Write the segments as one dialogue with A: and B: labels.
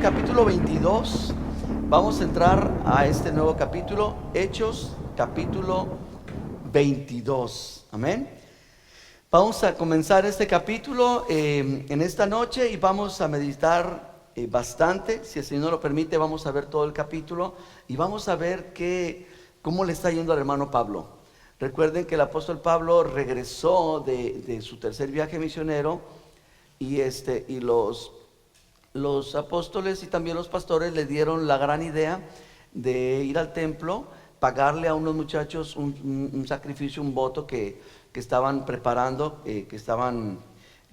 A: capítulo 22. Vamos a entrar a este nuevo capítulo, Hechos capítulo 22. Amén. Vamos a comenzar este capítulo en esta noche y vamos a meditar bastante. Si el Señor lo permite, vamos a ver todo el capítulo y vamos a ver cómo le está yendo al hermano Pablo. Recuerden que el apóstol Pablo regresó de su tercer viaje misionero y los apóstoles y también los pastores le dieron la gran idea de ir al templo, pagarle a unos muchachos un sacrificio, un voto que estaban preparando, que estaban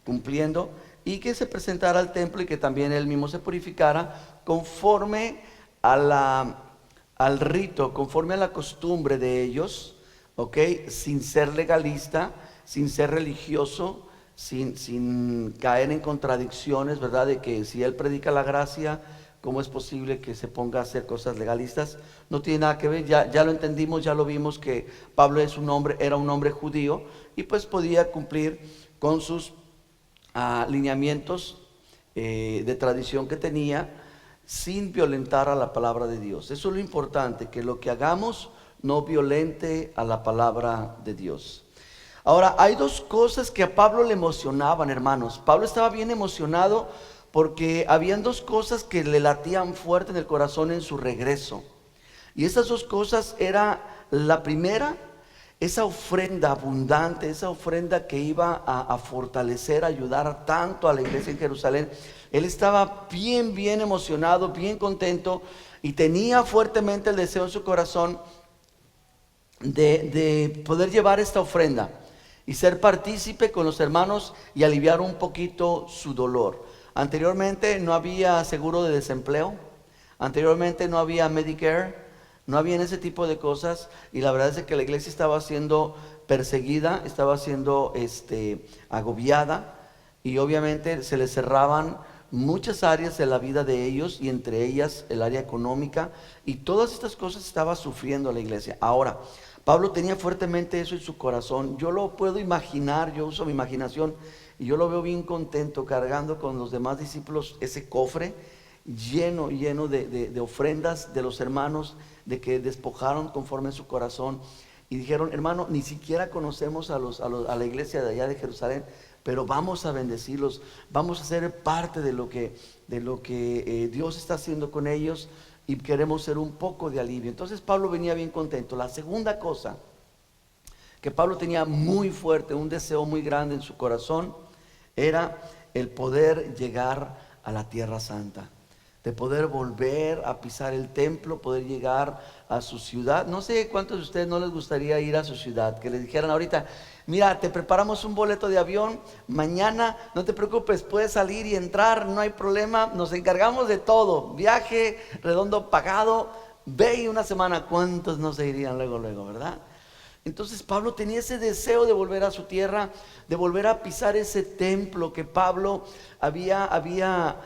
A: cumpliendo, y que se presentara al templo y que también él mismo se purificara conforme al rito, conforme a la costumbre de ellos, ¿ok? Sin ser legalista, sin ser religioso, sin caer en contradicciones, ¿verdad? De que si él predica la gracia, ¿cómo es posible que se ponga a hacer cosas legalistas? No tiene nada que ver, ya lo entendimos, ya lo vimos que Pablo era un hombre judío y pues podía cumplir con sus lineamientos de tradición que tenía sin violentar a la palabra de Dios. Eso es lo importante, que lo que hagamos no violente a la palabra de Dios. Ahora, hay dos cosas que a Pablo le emocionaban, hermanos. Pablo estaba bien emocionado porque habían dos cosas que le latían fuerte en el corazón en su regreso. Y esas dos cosas era, la primera, esa ofrenda abundante, esa ofrenda que iba a fortalecer, a ayudar tanto a la iglesia en Jerusalén. Él estaba bien emocionado, bien contento y tenía fuertemente el deseo en su corazón de poder llevar esta ofrenda y ser partícipe con los hermanos y aliviar un poquito su dolor. Anteriormente no había seguro de desempleo, anteriormente no había Medicare, no había ese tipo de cosas, y la verdad es que la iglesia estaba siendo perseguida, estaba siendo agobiada, y obviamente se les cerraban muchas áreas de la vida de ellos, y entre ellas el área económica, y todas estas cosas estaba sufriendo la iglesia. Ahora, Pablo tenía fuertemente eso en su corazón. Yo lo puedo imaginar, yo uso mi imaginación y yo lo veo bien contento cargando con los demás discípulos ese cofre lleno de ofrendas de los hermanos, de que despojaron conforme a su corazón y dijeron: hermano, ni siquiera conocemos a la iglesia de allá de Jerusalén, pero vamos a bendecirlos, vamos a ser parte de lo que Dios está haciendo con ellos, y queremos ser un poco de alivio. Entonces Pablo venía bien contento. La segunda cosa que Pablo tenía muy fuerte, un deseo muy grande en su corazón, era el poder llegar a la Tierra Santa, de poder volver a pisar el templo, poder llegar a su ciudad. No sé cuántos de ustedes no les gustaría ir a su ciudad, que les dijeran ahorita: mira, te preparamos un boleto de avión, mañana, no te preocupes, puedes salir y entrar, no hay problema, nos encargamos de todo, viaje redondo pagado, ve y una semana. ¿Cuántos no se irían luego, verdad? Entonces Pablo tenía ese deseo de volver a su tierra, de volver a pisar ese templo que Pablo había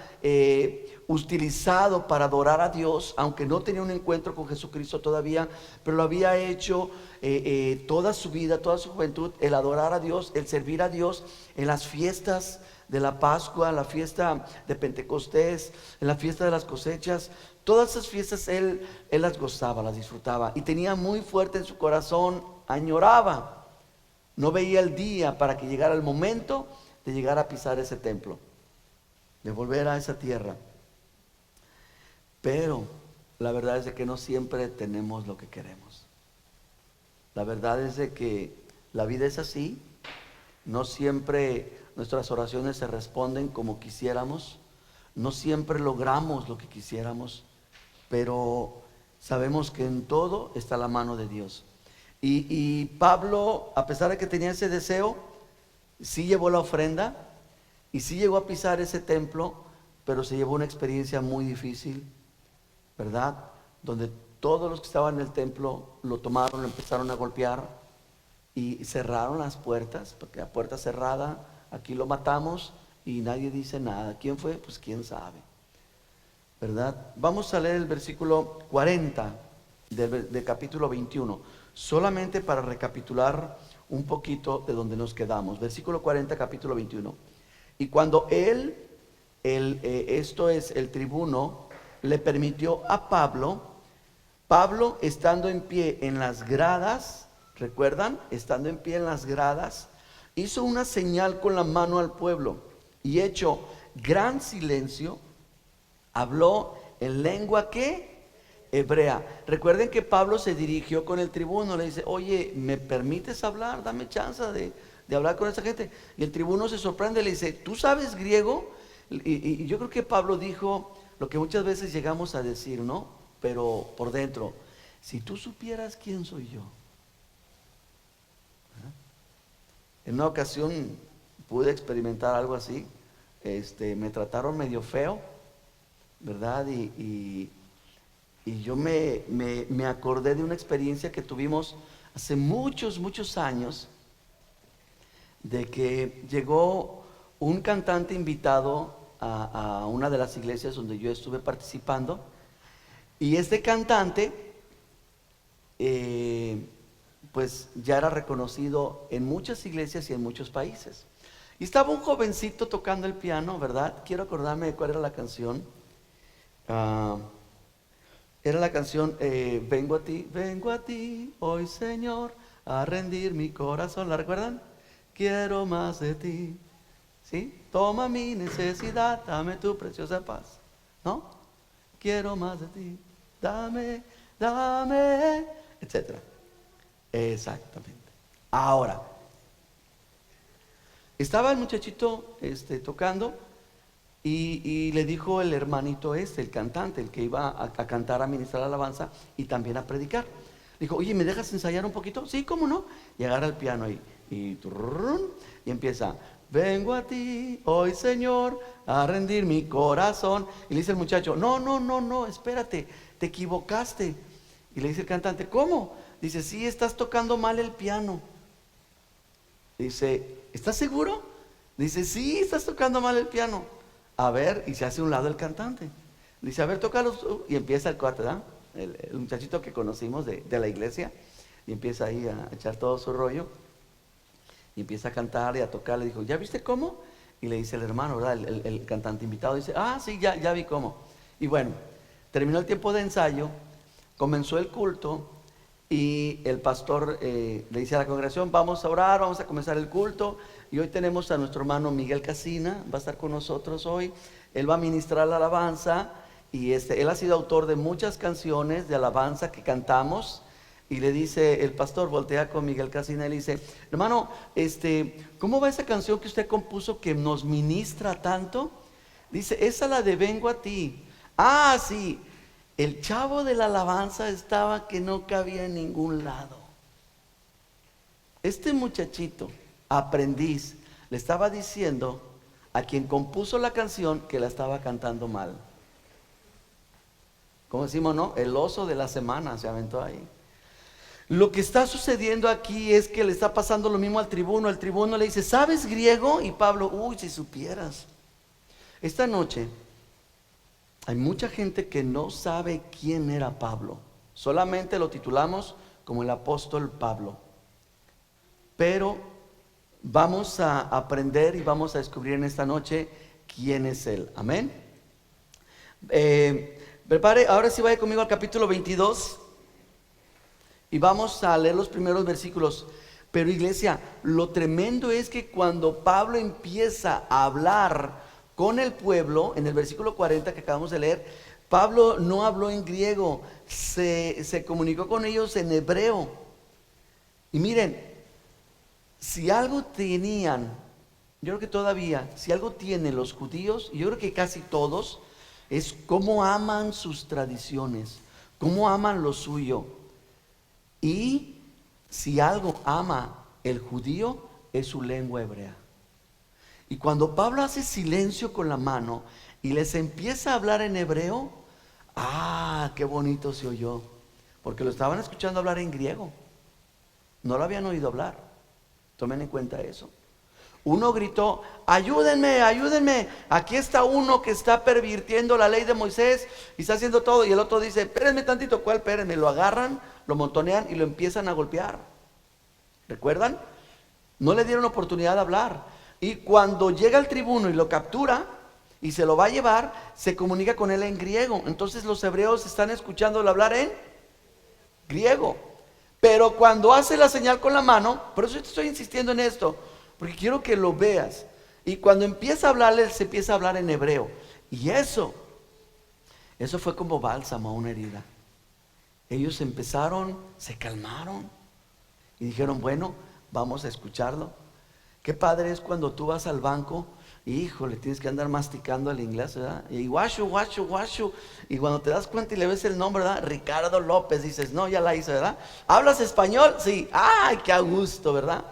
A: utilizado para adorar a Dios, aunque no tenía un encuentro con Jesucristo todavía, pero lo había hecho toda su vida, toda su juventud, el adorar a Dios, el servir a Dios en las fiestas de la Pascua, la fiesta de Pentecostés, en la fiesta de las cosechas. Todas esas fiestas él las gozaba, las disfrutaba, y tenía muy fuerte en su corazón, añoraba, no veía el día para que llegara el momento de llegar a pisar ese templo, de volver a esa tierra. Pero la verdad es de que no siempre tenemos lo que queremos. La verdad es de que la vida es así. No siempre nuestras oraciones se responden como quisiéramos. No siempre logramos lo que quisiéramos. Pero sabemos que en todo está la mano de Dios. Y Pablo, a pesar de que tenía ese deseo, sí llevó la ofrenda y sí llegó a pisar ese templo, pero se llevó una experiencia muy difícil, ¿verdad? Donde todos los que estaban en el templo lo tomaron, lo empezaron a golpear y cerraron las puertas, porque la puerta cerrada, aquí lo matamos y nadie dice nada. ¿Quién fue? Pues quién sabe, ¿verdad? Vamos a leer el versículo 40 del capítulo 21, solamente para recapitular un poquito de donde nos quedamos. Versículo 40, capítulo 21. Y cuando él esto es, el tribuno le permitió a Pablo estando en pie en las gradas, ¿recuerdan? Estando en pie en las gradas, hizo una señal con la mano al pueblo y hecho gran silencio, habló en lengua ¿qué? Hebrea. Recuerden que Pablo se dirigió con el tribuno, le dice, oye, ¿me permites hablar? Dame chance de hablar con esa gente. Y el tribuno se sorprende, le dice, ¿tú sabes griego? Y yo creo que Pablo dijo lo que muchas veces llegamos a decir, ¿no? Pero por dentro, si tú supieras quién soy yo. En una ocasión pude experimentar algo así. Me trataron medio feo, ¿verdad? Y yo me acordé de una experiencia que tuvimos hace muchos años, de que llegó un cantante invitado a una de las iglesias donde yo estuve participando, y este cantante pues ya era reconocido en muchas iglesias y en muchos países. Y estaba un jovencito tocando el piano, ¿verdad? Quiero acordarme de cuál era la canción. Era la canción vengo a ti, hoy Señor, a rendir mi corazón. ¿La recuerdan? Quiero más de ti, ¿sí? Toma mi necesidad, dame tu preciosa paz, ¿no? Quiero más de ti, dame, etcétera. Exactamente. Ahora, estaba el muchachito tocando y le dijo el hermanito el cantante, el que iba a cantar, a ministrar alabanza y también a predicar. Le dijo, oye, ¿me dejas ensayar un poquito? Sí, ¿cómo no? Y agarra el piano y empieza, vengo a ti, hoy Señor, a rendir mi corazón. Y le dice el muchacho, no, espérate, te equivocaste. Y le dice el cantante, ¿cómo? Dice, sí, estás tocando mal el piano. Dice, ¿estás seguro? Dice, sí, estás tocando mal el piano. A ver, y se hace a un lado el cantante. Dice, a ver, tócalo. Y empieza el cuate, ¿verdad? El muchachito que conocimos de la iglesia. Y empieza ahí a echar todo su rollo. Y empieza a cantar y a tocar. Le dijo, ¿ya viste cómo? Y le dice el hermano, ¿verdad? El cantante invitado dice, sí, ya vi cómo. Y bueno, terminó el tiempo de ensayo. Comenzó el culto. Y el pastor le dice a la congregación, vamos a orar, vamos a comenzar el culto. Y hoy tenemos a nuestro hermano Miguel Casina, va a estar con nosotros hoy. Él va a ministrar la alabanza. Y él ha sido autor de muchas canciones de alabanza que cantamos. Y le dice, el pastor voltea con Miguel Casina y le dice, hermano, ¿cómo va esa canción que usted compuso que nos ministra tanto? Dice, esa la de Vengo a ti. Ah, sí. El chavo de la alabanza estaba que no cabía en ningún lado. Este muchachito, aprendiz, le estaba diciendo a quien compuso la canción que la estaba cantando mal. Como decimos, ¿no? El oso de la semana se aventó ahí. Lo que está sucediendo aquí es que le está pasando lo mismo al tribuno. El tribuno le dice, ¿sabes griego? Y Pablo, uy, si supieras. Esta noche hay mucha gente que no sabe quién era Pablo. Solamente lo titulamos como el apóstol Pablo. Pero vamos a aprender y vamos a descubrir en esta noche quién es él. Amén. Prepare, ahora sí vaya conmigo al capítulo 22 y vamos a leer los primeros versículos. Pero iglesia, lo tremendo es que cuando Pablo empieza a hablar con el pueblo, en el versículo 40 que acabamos de leer, Pablo no habló en griego, se comunicó con ellos en hebreo. Y miren, si algo tenían, yo creo que todavía, si algo tienen los judíos, y yo creo que casi todos, es cómo aman sus tradiciones, cómo aman lo suyo. Y si algo ama el judío, es su lengua hebrea. Y cuando Pablo hace silencio con la mano y les empieza a hablar en hebreo, qué bonito se oyó, porque lo estaban escuchando hablar en griego, no lo habían oído hablar. Tomen en cuenta eso. Uno gritó, ayúdenme, aquí está uno que está pervirtiendo la ley de Moisés y está haciendo todo. Y el otro dice, espérenme tantito. ¿Cuál? Espérenme. Lo agarran, lo montonean y lo empiezan a golpear. ¿Recuerdan? No le dieron oportunidad de hablar. Y cuando llega el tribuno y lo captura y se lo va a llevar, se comunica con él en griego. Entonces los hebreos están escuchándolo hablar en griego. Pero cuando hace la señal con la mano, por eso te estoy insistiendo en esto, porque quiero que lo veas. Y cuando empieza a hablarle, se empieza a hablar en hebreo. Y eso fue como bálsamo a una herida. Ellos empezaron, se calmaron y dijeron, bueno, vamos a escucharlo. Qué padre es cuando tú vas al banco, híjole, tienes que andar masticando el inglés, ¿verdad? Y guacho, guacho, guacho. Y cuando te das cuenta y le ves el nombre, ¿verdad? Ricardo López, dices, no, ya la hice, ¿verdad? ¿Hablas español? Sí. ¡Ay, qué a gusto!, ¿verdad?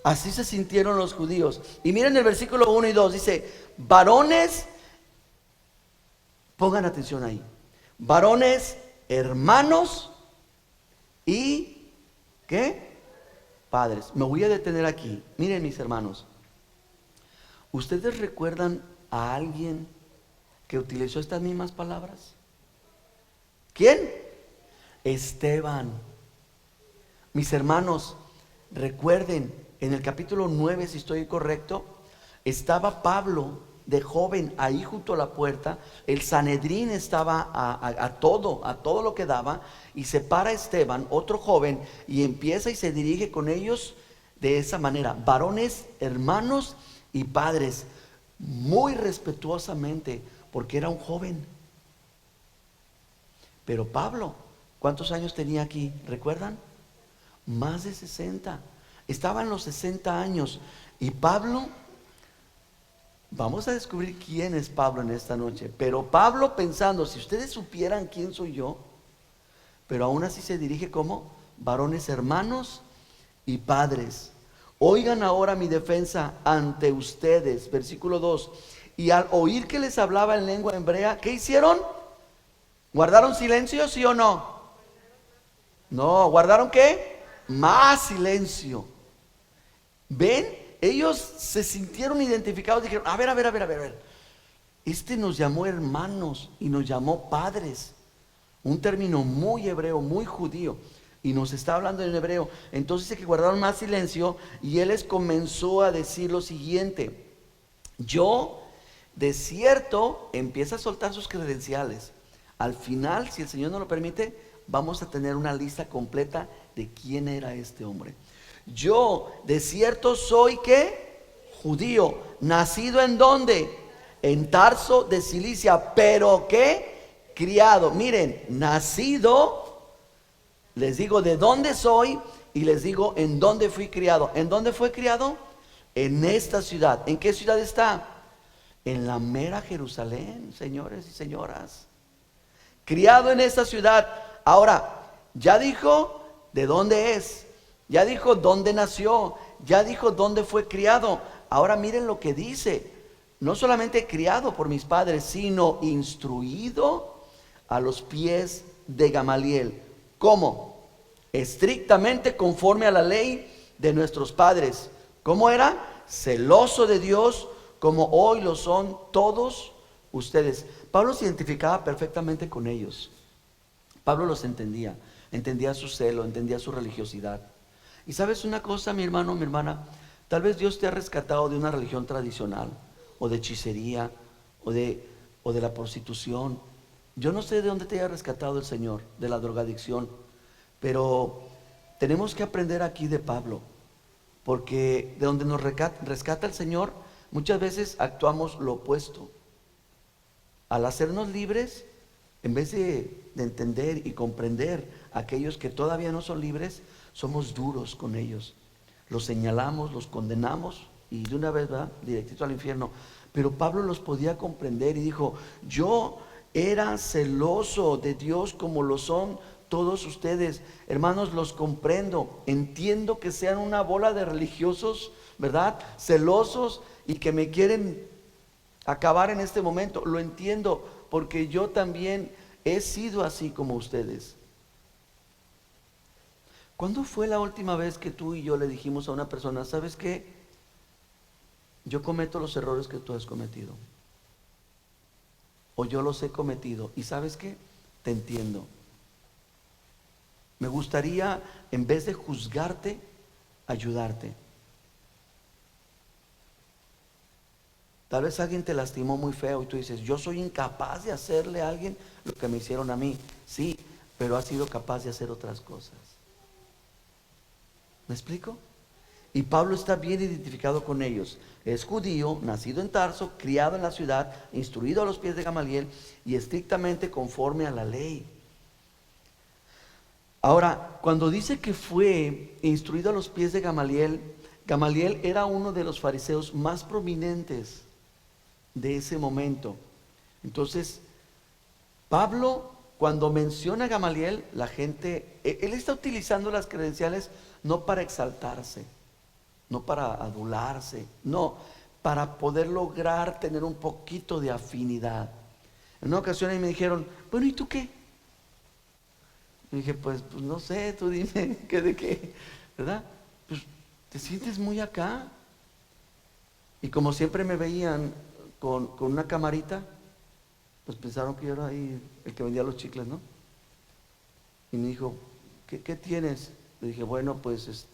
A: Así se sintieron los judíos. Y miren el versículo 1 y 2, dice, varones, pongan atención ahí, varones, hermanos y, ¿qué? Padres. Me voy a detener aquí. Miren, mis hermanos, ¿ustedes recuerdan a alguien que utilizó estas mismas palabras? ¿Quién? Esteban. Mis hermanos, recuerden, en el capítulo 9, si estoy correcto, estaba Pablo de joven ahí junto a la puerta. El Sanedrín estaba a todo lo que daba, y se para Esteban, otro joven, y empieza y se dirige con ellos de esa manera: varones, hermanos y padres, muy respetuosamente, porque era un joven. Pero Pablo, ¿cuántos años tenía aquí? ¿Recuerdan? Más de 60. Estaba en los 60 años. Y Pablo, vamos a descubrir quién es Pablo en esta noche. Pero Pablo pensando, si ustedes supieran quién soy yo, pero aún así se dirige como varones, hermanos y padres. Oigan ahora mi defensa ante ustedes. Versículo 2. Y al oír que les hablaba en lengua hebrea, ¿qué hicieron? ¿Guardaron silencio, sí o no? No, ¿guardaron qué? Más silencio. ¿Ven? Ellos se sintieron identificados, dijeron, a ver. Este nos llamó hermanos y nos llamó padres. Un término muy hebreo, muy judío. Y nos está hablando en hebreo. Entonces dice que guardaron más silencio, y él les comenzó a decir lo siguiente: yo, de cierto, empieza a soltar sus credenciales. Al final, si el Señor nos lo permite, vamos a tener una lista completa de quién era este hombre. Yo, de cierto, soy, ¿qué? Judío, nacido ¿en dónde? En Tarso de Cilicia, pero ¿qué? Criado. Miren, nacido, les digo de dónde soy y les digo en dónde fui criado. ¿En dónde fue criado? En esta ciudad. ¿En qué ciudad está? En la mera Jerusalén, señores y señoras. Criado en esta ciudad. Ahora, ya dijo de dónde es, ya dijo dónde nació, ya dijo dónde fue criado. Ahora miren lo que dice: no solamente criado por mis padres, sino instruido a los pies de Gamaliel. ¿Cómo? Estrictamente conforme a la ley de nuestros padres. ¿Cómo era? Celoso de Dios, como hoy lo son todos ustedes. Pablo se identificaba perfectamente con ellos. Pablo los entendía, entendía su celo, entendía su religiosidad. Y sabes una cosa, mi hermano, mi hermana, tal vez Dios te ha rescatado de una religión tradicional, o de hechicería, o de la prostitución. Yo no sé de dónde te haya rescatado el Señor, de la drogadicción, pero tenemos que aprender aquí de Pablo, porque de donde nos rescata el Señor, muchas veces actuamos lo opuesto. Al hacernos libres, en vez de entender y comprender a aquellos que todavía no son libres, somos duros con ellos. Los señalamos, los condenamos, y de una vez va directito al infierno. Pero Pablo los podía comprender y dijo: yo era celoso de Dios como lo son todos ustedes. Hermanos, los comprendo. Entiendo que sean una bola de religiosos, ¿verdad? Celosos, y que me quieren acabar en este momento. Lo entiendo, porque yo también he sido así como ustedes. ¿Cuándo fue la última vez que tú y yo le dijimos a una persona: ¿sabes qué? Yo cometo los errores que tú has cometido, o yo los he cometido, y ¿sabes qué? Te entiendo. Me gustaría, en vez de juzgarte, ayudarte. Tal vez alguien te lastimó muy feo y tú dices, yo soy incapaz de hacerle a alguien lo que me hicieron a mí. Sí, pero has sido capaz de hacer otras cosas. ¿Me explico? Y Pablo está bien identificado con ellos. Es judío, nacido en Tarso, criado en la ciudad, instruido a los pies de Gamaliel y estrictamente conforme a la ley. Ahora, cuando dice que fue instruido a los pies de Gamaliel, Gamaliel era uno de los fariseos más prominentes de ese momento. Entonces, Pablo, cuando menciona a Gamaliel, la gente, él está utilizando las credenciales no para exaltarse, no para adularse, no, para poder lograr tener un poquito de afinidad. En una ocasión ahí me dijeron, bueno, ¿y tú qué? Y dije, pues no sé, tú dime, ¿qué de qué? ¿Verdad? Pues te sientes muy acá. Y como siempre me veían con una camarita, pues pensaron que yo era ahí el que vendía los chicles, ¿no? Y me dijo, ¿qué tienes? Le dije, bueno, pues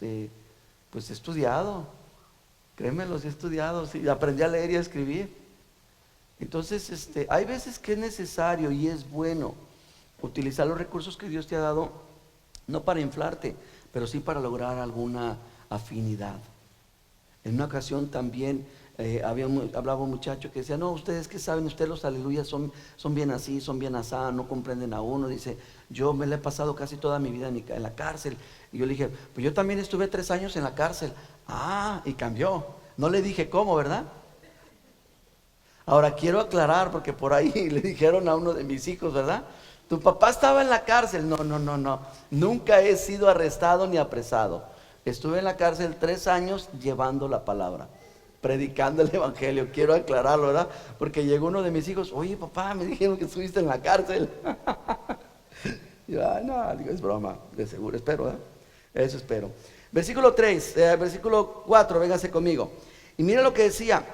A: pues he estudiado, créemelo, sí he estudiado, sí, aprendí a leer y a escribir. Entonces, hay veces que es necesario y es bueno utilizar los recursos que Dios te ha dado, no para inflarte, pero sí para lograr alguna afinidad. En una ocasión también hablaba un muchacho que decía, no, ustedes que saben, ustedes los aleluyas son bien así, son bien asá, no comprenden a uno. Dice, yo me la he pasado casi toda mi vida en la cárcel. Y yo le dije, pues yo también estuve 3 años en la cárcel. Ah, y cambió. No le dije cómo, ¿verdad? Ahora quiero aclarar, porque por ahí le dijeron a uno de mis hijos, ¿verdad? Tu papá estaba en la cárcel. No, no, no, no. Nunca he sido arrestado ni apresado. Estuve en la cárcel 3 años llevando la palabra, predicando el evangelio. Quiero aclararlo, ¿verdad? Porque llegó uno de mis hijos, oye papá, me dijeron que estuviste en la cárcel. Y yo, no, digo, es broma, de seguro, espero, ¿verdad? Eso espero. Versículo 3, versículo 4, véngase conmigo. Y mira lo que decía.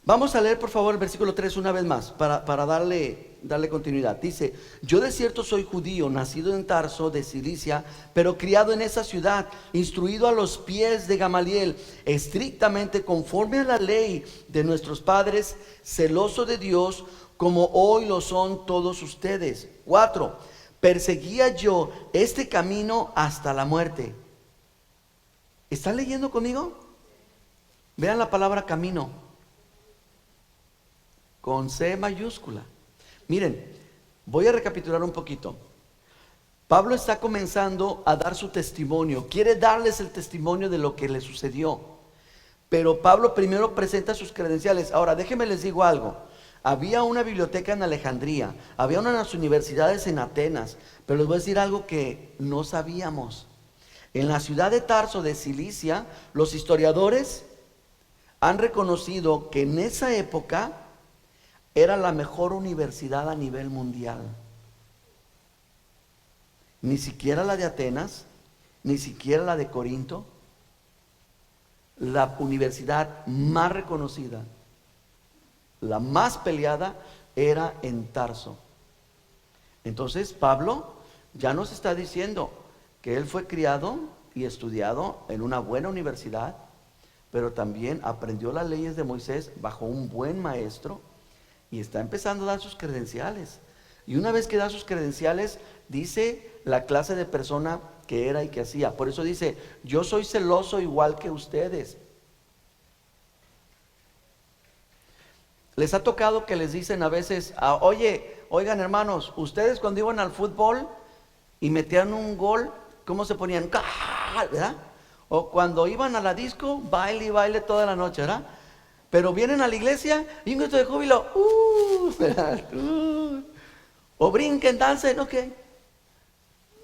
A: Vamos a leer por favor el versículo 3 una vez más para darle continuidad. Dice, yo de cierto soy judío, nacido en Tarso de Cilicia, pero criado en esa ciudad, instruido a los pies de Gamaliel, estrictamente conforme a la ley de nuestros padres, celoso de Dios, como hoy lo son todos ustedes. 4, perseguía yo este camino hasta la muerte. ¿Están leyendo conmigo? Vean la palabra camino, con C mayúscula. Miren, voy a recapitular un poquito. Pablo está comenzando a dar su testimonio, quiere darles el testimonio de lo que le sucedió. Pero Pablo primero presenta sus credenciales. Ahora, déjenme les digo algo. Había una biblioteca en Alejandría, había unas universidades en Atenas, pero les voy a decir algo que no sabíamos. En la ciudad de Tarso de Cilicia, los historiadores han reconocido que en esa época era la mejor universidad a nivel mundial. Ni siquiera la de Atenas, ni siquiera la de Corinto. La universidad más reconocida, la más peleada, era en Tarso. Entonces Pablo ya nos está diciendo que él fue criado y estudiado en una buena universidad, pero también aprendió las leyes de Moisés bajo un buen maestro y está empezando a dar sus credenciales. Y una vez que da sus credenciales, dice la clase de persona que era y que hacía. Por eso dice, yo soy celoso igual que ustedes. Les ha tocado que les dicen a veces, oigan hermanos, ustedes cuando iban al fútbol y metían un gol, ¿cómo se ponían? ¿Verdad? O cuando iban a la disco, baile y baile toda la noche, ¿verdad? Pero vienen a la iglesia y un grito de júbilo, o brinquen, dancen, ok.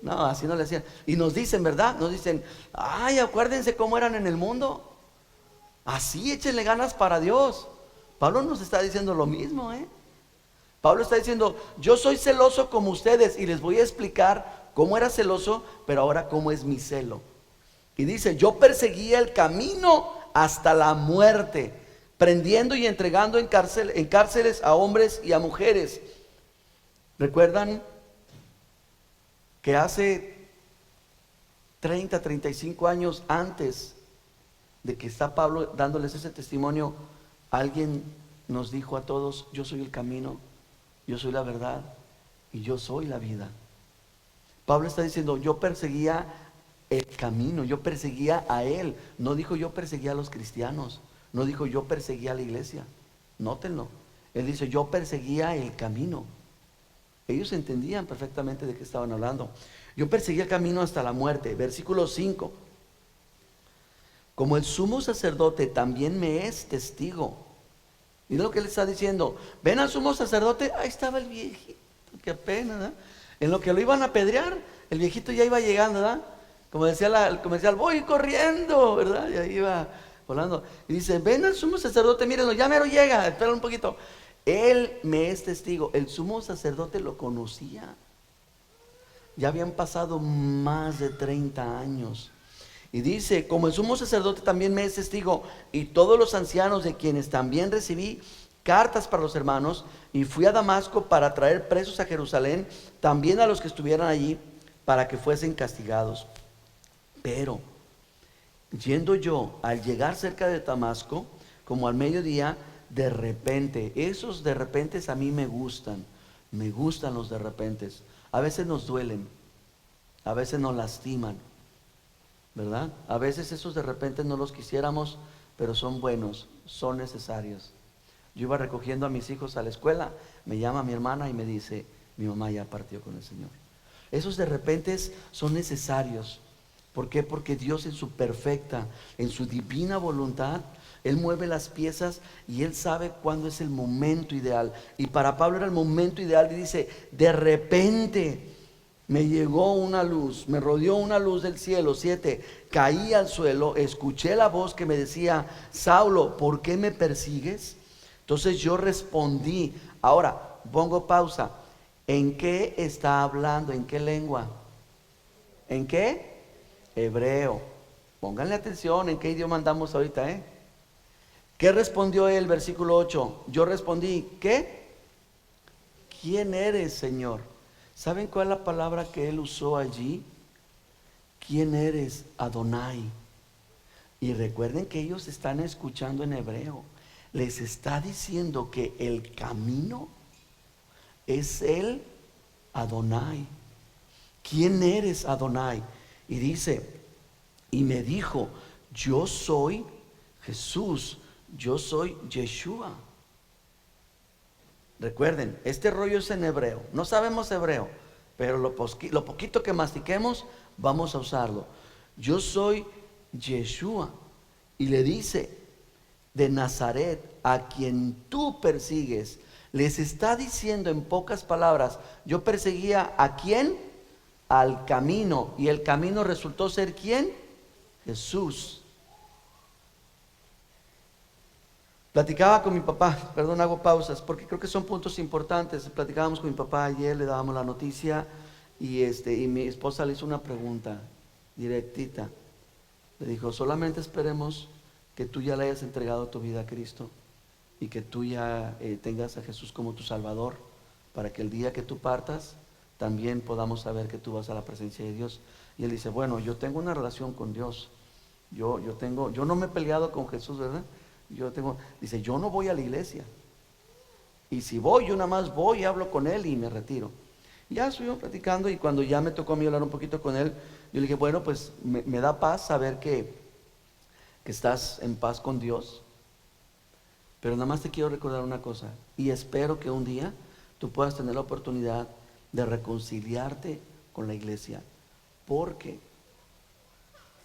A: No, así no le hacían. Y nos dicen, ¿verdad? Nos dicen, ay, acuérdense cómo eran en el mundo. Así, échenle ganas para Dios. Pablo nos está diciendo lo mismo, ¿eh? Pablo está diciendo, yo soy celoso como ustedes y les voy a explicar cómo era celoso, pero ahora cómo es mi celo. Y dice, yo perseguía el camino hasta la muerte, prendiendo y entregando en cárceles a hombres y a mujeres. ¿Recuerdan que hace 35 años antes de que está Pablo dándoles ese testimonio, alguien nos dijo a todos: yo soy el camino, yo soy la verdad y yo soy la vida. Pablo está diciendo: yo perseguía el camino, yo perseguía a él. No dijo yo perseguía a los cristianos, no dijo yo perseguía a la iglesia. Nótenlo, él dice: yo perseguía el camino. Ellos entendían perfectamente de qué estaban hablando. Yo perseguía el camino hasta la muerte. Versículo 5: como el sumo sacerdote también me es testigo. Miren lo que él está diciendo. Ven al sumo sacerdote, ahí estaba el viejito, qué pena, ¿verdad? En lo que lo iban a apedrear, el viejito ya iba llegando, ¿verdad? Como decía el comercial: voy corriendo, ¿verdad? Y ahí iba volando. Y dice: ven al sumo sacerdote, mírenlo, ya mero llega, espera un poquito. Él me es testigo. El sumo sacerdote lo conocía. Ya habían pasado más de 30 años. Y dice: como el sumo sacerdote también me es testigo, y todos los ancianos, de quienes también recibí cartas para los hermanos, y fui a Damasco para traer presos a Jerusalén, también a los que estuvieran allí, para que fuesen castigados. Pero yendo yo, al llegar cerca de Damasco, como al mediodía, de repente, esos de repentes a mí me gustan los de repentes. A veces nos duelen, a veces nos lastiman, ¿verdad? A veces esos de repente no los quisiéramos, pero son buenos, son necesarios. Yo iba recogiendo a mis hijos a la escuela, me llama mi hermana y me dice: mi mamá ya partió con el Señor. Esos de repente son necesarios. ¿Por qué? Porque Dios, en su perfecta, en su divina voluntad, Él mueve las piezas y Él sabe cuándo es el momento ideal. Y para Pablo era el momento ideal, y dice: de repente me llegó una luz, me rodeó una luz del cielo. 7, caí al suelo, escuché la voz que me decía: Saulo, ¿por qué me persigues? Entonces yo respondí. Ahora, pongo pausa. ¿En qué está hablando? ¿En qué lengua? ¿En qué? Hebreo. Pónganle atención en qué idioma andamos ahorita, ¿eh? ¿Qué respondió él? Versículo 8. Yo respondí: ¿qué? ¿Quién eres, Señor? ¿Saben cuál es la palabra que él usó allí? ¿Quién eres? Adonai. Y recuerden que ellos están escuchando en hebreo. Les está diciendo que el camino es el Adonai. ¿Quién eres, Adonai? Y dice: y me dijo: yo soy Jesús, yo soy Yeshua. Recuerden, este rollo es en hebreo. No sabemos hebreo, pero lo poquito que mastiquemos vamos a usarlo. Yo soy Yeshua. Y le dice: de Nazaret, a quien tú persigues. Les está diciendo en pocas palabras: yo perseguía ¿a quién? Al camino. Y el camino resultó ser ¿quién? Jesús. Platicaba con mi papá, perdón, hago pausas porque creo que son puntos importantes. Platicábamos con mi papá ayer, le dábamos la noticia y mi esposa le hizo una pregunta directita. Le dijo: solamente esperemos que tú ya le hayas entregado tu vida a Cristo y que tú ya tengas a Jesús como tu Salvador, para que el día que tú partas también podamos saber que tú vas a la presencia de Dios. Y él dice: bueno, yo tengo una relación con Dios, yo no me he peleado con Jesús, ¿verdad? Dice: yo no voy a la iglesia, y si voy, yo nada más voy y hablo con él y me retiro. Ya estuvimos platicando, y cuando ya me tocó a mí hablar un poquito con él, yo le dije: bueno, pues me da paz saber que estás en paz con Dios, pero nada más te quiero recordar una cosa, y espero que un día tú puedas tener la oportunidad de reconciliarte con la iglesia, porque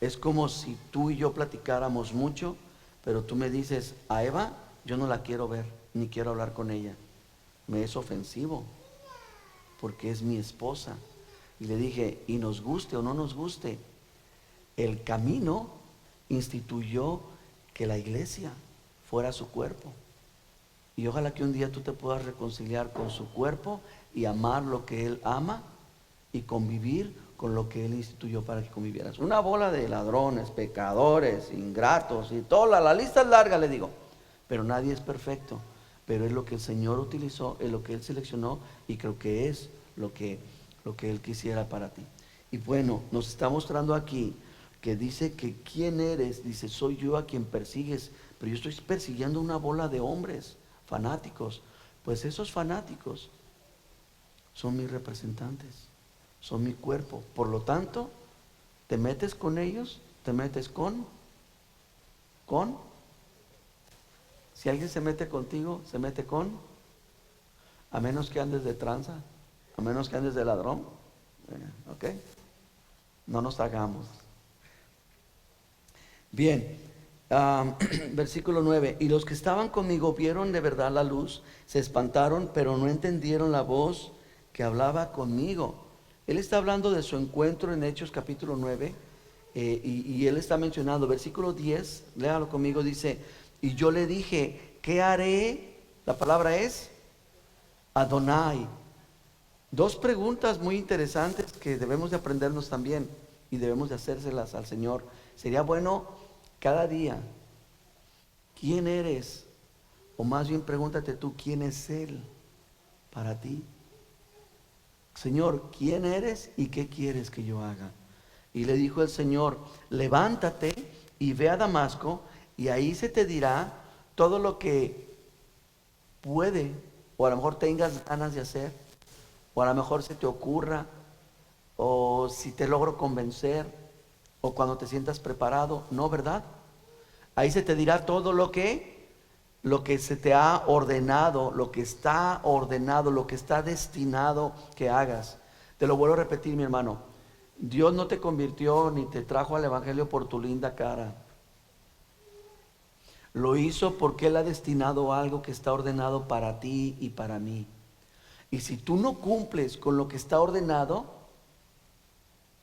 A: es como si tú y yo platicáramos mucho, pero tú me dices: a Eva yo no la quiero ver, ni quiero hablar con ella. Me es ofensivo, porque es mi esposa. Y le dije: y nos guste o no nos guste, el camino instituyó que la iglesia fuera su cuerpo. Y ojalá que un día tú te puedas reconciliar con su cuerpo y amar lo que él ama y convivir con lo que él instituyó para que convivieras. Una bola de ladrones, pecadores, ingratos y toda la lista es larga, le digo, pero nadie es perfecto. Pero es lo que el Señor utilizó, es lo que él seleccionó, y creo que es lo que él quisiera para ti. Y bueno, nos está mostrando aquí que dice que ¿quién eres? Dice, soy yo a quien persigues, pero yo estoy persiguiendo una bola de hombres fanáticos. Pues esos fanáticos son mis representantes, son mi cuerpo. Por lo tanto, te metes con ellos, te metes con. Si alguien se mete contigo, se mete con, a menos que andes de tranza, a menos que andes de ladrón. ¿Ok? No nos hagamos. Bien, versículo 9. Y los que estaban conmigo vieron de verdad la luz, se espantaron, pero no entendieron la voz que hablaba conmigo. Él está hablando de su encuentro en Hechos capítulo 9, y él está mencionando, versículo 10, léalo conmigo, dice, y yo le dije, ¿qué haré? La palabra es Adonai. Dos preguntas muy interesantes que debemos de aprendernos también y debemos de hacérselas al Señor. Sería bueno cada día, ¿quién eres? O más bien pregúntate tú, ¿quién es Él para ti? Señor, ¿quién eres y qué quieres que yo haga? Y le dijo el Señor, levántate y ve a Damasco, y ahí se te dirá todo lo que puede, o a lo mejor tengas ganas de hacer, o a lo mejor se te ocurra, o si te logro convencer, o cuando te sientas preparado. No, ¿verdad? Ahí se te dirá todo lo que se te ha ordenado, lo que está ordenado, lo que está destinado que hagas. Te lo vuelvo a repetir, mi hermano. Dios no te convirtió ni te trajo al evangelio por tu linda cara. Lo hizo porque Él ha destinado algo que está ordenado para ti y para mí. Y si tú no cumples con lo que está ordenado,